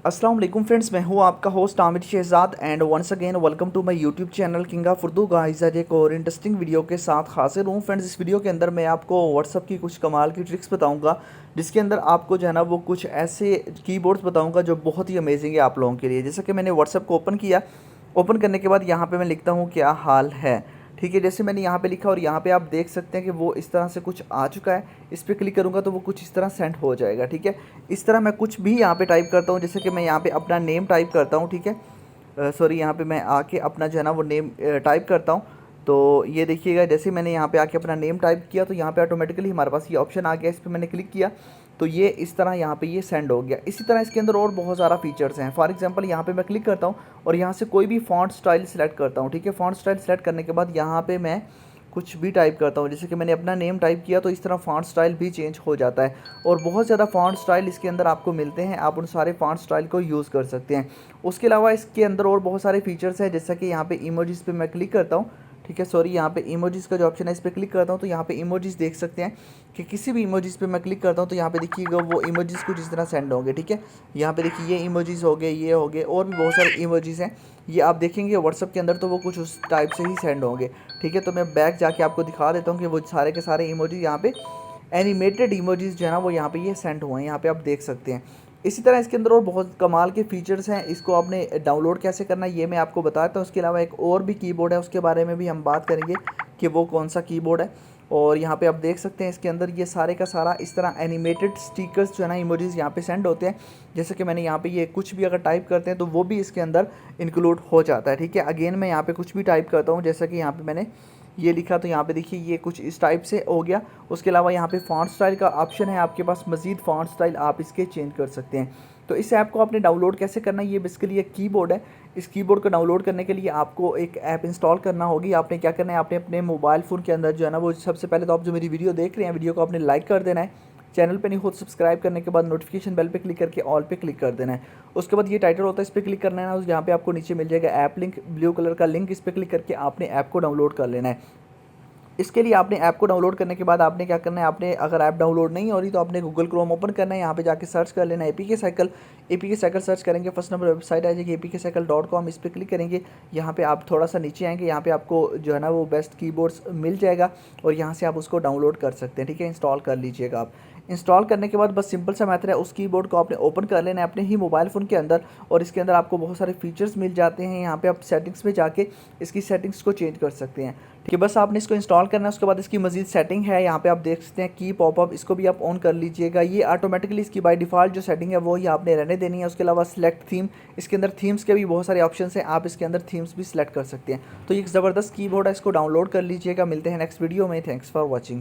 अस्सलाम वालेकुम फ्रेंड्स, मैं हूं आपका host Aamir Shahzad and once again welcome to my YouTube channel king of Urdu guys. आज एक और इंटरेस्टिंग वीडियो के साथ हाजिर हूं फ्रेंड्स। इस वीडियो के अंदर मैं आपको व्हाट्सअप की कुछ कमाल की ट्रिक्स बताऊंगा, जिसके अंदर आपको जो है ना वो कुछ ऐसे कीबोर्ड्स बताऊंगा जो बहुत ही अमेजिंग है आप लोगों के लिए। जैसा कि मैंने व्हाट्सअप को ओपन किया, ओपन करने के बाद यहाँ पर मैं लिखता हूँ क्या हाल है, ठीक है। जैसे मैंने यहाँ पे लिखा और यहाँ पे आप देख सकते हैं कि वो इस तरह से कुछ आ चुका है। इस पर क्लिक करूँगा तो वो कुछ इस तरह सेंड हो जाएगा, ठीक है। इस तरह मैं कुछ भी यहाँ पे टाइप करता हूँ, जैसे कि मैं यहाँ पे अपना नेम टाइप करता हूँ, ठीक है। सॉरी, यहाँ पे मैं आके अपना जो है ना वो नेम टाइप करता हूँ। तो ये देखिएगा, जैसे मैंने यहाँ पे आके अपना नेम टाइप किया तो यहाँ पे ऑटोमेटिकली हमारे पास ये ऑप्शन आ गया। इस पर मैंने क्लिक किया तो ये इस तरह यहाँ पे ये सेंड हो गया। इसी तरह इसके अंदर और बहुत सारा फीचर्स हैं। फॉर एग्जांपल यहाँ पे मैं क्लिक करता हूँ और यहाँ से कोई भी फॉन्ट स्टाइल सेलेक्ट करता हूँ, ठीक है। फॉन्ट स्टाइल सेलेक्ट करने के बाद यहाँ पे मैं कुछ भी टाइप करता हूँ, जैसे कि मैंने अपना नेम टाइप किया तो इस तरह फॉन्ट स्टाइल भी चेंज हो जाता है। और बहुत ज़्यादा फॉन्ट स्टाइल इसके अंदर आपको मिलते हैं, आप उन सारे फॉन्ट स्टाइल को यूज़ कर सकते हैं। उसके अलावा इसके अंदर और बहुत सारे फीचर्स हैं, जैसा कि यहाँ पे इमोजीज़ पे मैं क्लिक करता हूँ, ठीक है। सॉरी, यहाँ पे इमोजीज़ का जो ऑप्शन है इस पर क्लिक करता हूँ तो यहाँ पे इमोजीज़ देख सकते हैं कि किसी भी इमोजीज़ पे मैं क्लिक करता हूँ तो यहाँ पे देखिएगा वो इमोजीज़ कुछ इस तरह सेंड होंगे, ठीक है। यहाँ पे देखिए ये इमोजीज़ हो गए, ये हो गए, और भी बहुत सारे इमोजीज़ हैं। ये आप देखेंगे व्हाट्सअप के अंदर तो वो कुछ उस टाइप से ही सेंड होंगे, ठीक है। तो मैं बैक जाके आपको दिखा देता हूँ कि वो सारे के सारे इमोजीज़ यहाँ पे एनिमेटेड इमोजीज़ जो है ना वो यहाँ पे ये सेंड हुए हैं, यहाँ पे आप देख सकते हैं। इसी तरह इसके अंदर और बहुत कमाल के फीचर्स हैं। इसको आपने डाउनलोड कैसे करना है ये मैं आपको बताता हूँ। उसके अलावा एक और भी कीबोर्ड है, उसके बारे में भी हम बात करेंगे कि वो कौन सा कीबोर्ड है। और यहाँ पे आप देख सकते हैं इसके अंदर ये सारे का सारा इस तरह एनिमेटेड स्टिकर्स जो है ना इमोजीज़ यहाँ पे सेंड होते हैं। जैसे कि मैंने यहाँ पे ये कुछ भी अगर टाइप करते हैं तो वो भी इसके अंदर इंक्लूड हो जाता है, ठीक है। अगेन मैं यहाँ पे कुछ भी टाइप करता हूँ, जैसा कि यहाँ पे मैंने ये लिखा तो यहाँ पे देखिए ये कुछ इस टाइप से हो गया। उसके अलावा यहाँ पे फॉन्ट स्टाइल का ऑप्शन है आपके पास, मज़ीद फॉन्ट स्टाइल आप इसके चेंज कर सकते हैं। तो इस ऐप को आपने डाउनलोड कैसे करना है, ये बेसिकली एक कीबोर्ड है। इस कीबोर्ड को डाउनलोड करने के लिए आपको एक ऐप इंस्टॉल करना होगी। आपने क्या करना है, आपने अपने मोबाइल फ़ोन के अंदर जो है ना वो सबसे पहले तो आप जो मेरी वीडियो देख रहे हैं, वीडियो को आपने लाइक कर देना है। चैनल पे नहीं हो तो सब्सक्राइब करने के बाद नोटिफिकेशन बेल पे क्लिक करके ऑल पे क्लिक कर देना है। उसके बाद ये टाइटल होता है, इस पर क्लिक करना है ना, यहाँ पे आपको नीचे मिल जाएगा ऐप लिंक, ब्लू कलर का लिंक, इस पर क्लिक करके आपने ऐप को डाउनलोड कर लेना है। इसके लिए आपने ऐप को डाउनलोड करने के बाद आपने क्या करना है, आपने अगर ऐप डाउनलोड नहीं हो रही तो आपने गूगल क्रोम ओपन करना है। यहाँ पे जाके सर्च कर लेना है APK cycle. APK cycle search करेंगे, फर्स्ट नंबर वेबसाइट आ जाएगी apkcycle.com, इस पर क्लिक करेंगे। यहाँ पे आप थोड़ा सा नीचे आएंगे, यहाँ पे आपको जो है ना वो बेस्ट कीबोर्ड्स मिल जाएगा और यहाँ से आप उसको डाउनलोड कर सकते हैं, ठीक है। इंस्टॉल कर लीजिएगा आप। इंस्टॉल करने के बाद बस सिंपल सा मैथड है, उस कीबोर्ड को आपने ओपन कर लेना है अपने ही मोबाइल फ़ोन के अंदर और इसके अंदर आपको बहुत सारे फीचर्स मिल जाते हैं। यहाँ पे आप सेटिंग्स में जाके इसकी सेटिंग्स को चेंज कर सकते हैं, ठीक है। बस आपने इसको इंस्टॉल करना है। उसके बाद इसकी मज़ीद सेटिंग है, यहाँ पे आप देख सकते हैं की पॉपअप, इसको भी आप ऑन कर लीजिएगा। ये ऑटोमेटिकली इसकी बाय डिफ़ॉल्ट जो सेटिंग है वो ही आपने रहने देनी है। उसके अलावा सिलेक्ट थीम, इसके अंदर थीम्स के भी बहुत सारे ऑप्शन हैं, आप इसके अंदर थीम्स भी सिलेक्ट कर सकते हैं। तो ये एक ज़बरदस्त कीबोर्ड है, इसको डाउनलोड कर लीजिएगा। मिलते हैं नेक्स्ट वीडियो में, थैंक्स फॉर वॉचिंग।